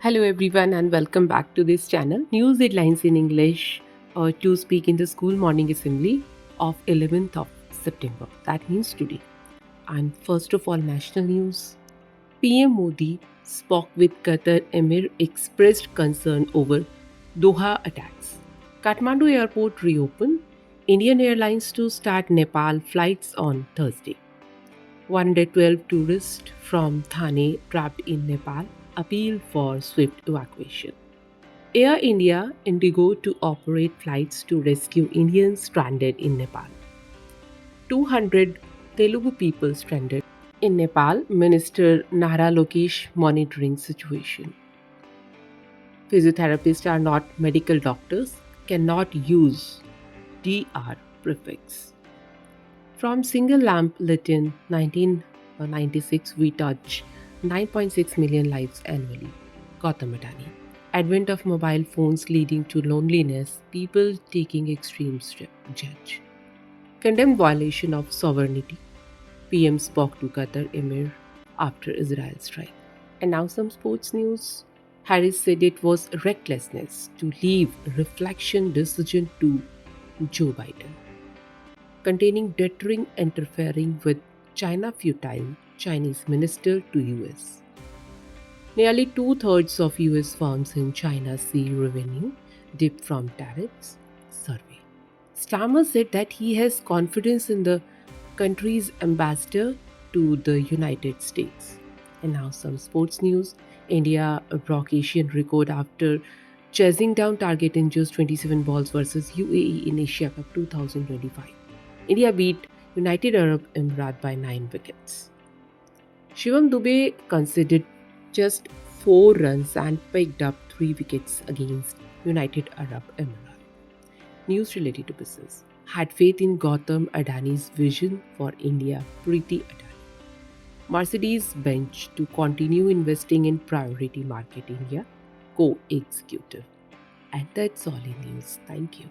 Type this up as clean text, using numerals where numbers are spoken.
Hello everyone and welcome back to this channel. News headlines in English to speak in the school morning assembly of 11th of September. That means today. And first of all, national news. PM Modi spoke with Qatar Emir, expressed concern over Doha attacks. Kathmandu airport reopened. Indian Airlines to start Nepal flights on Thursday. 112 tourists from Thane trapped in Nepal appeal for swift evacuation. Air India Indigo to operate flights to rescue Indians stranded in Nepal. 200 Telugu people stranded in Nepal. Minister Nara Lokesh monitoring situation. Physiotherapists are not medical doctors, cannot use DR prefix. From single lamp lit in 1996, we touch 9.6 million lives annually. Gautam Adani. Advent of mobile phones leading to loneliness, people taking extreme step. Judge. Condemned violation of sovereignty. PM spoke to Qatar Emir after Israel strike. And now some sports news. Harris said it was recklessness to leave reflection decision to Joe Biden. Containing deterring interfering with China futile Chinese minister to US. Nearly two-thirds of US firms in China see revenue dip from tariffs. Survey. Starmer said that he has confidence in the country's ambassador to the United States. And now some sports news. India broke Asian record after chasing down target in just 27 balls versus UAE in Asia Cup 2025. India beat United Arab Emirates by 9 wickets. Shivam Dube conceded just 4 runs and picked up 3 wickets against United Arab Emirates. News related to business. Had faith in Gautam Adani's vision for India, Preeti Adani. Mercedes bench to continue investing in priority market India, co-executive. And that's all in news. Thank you.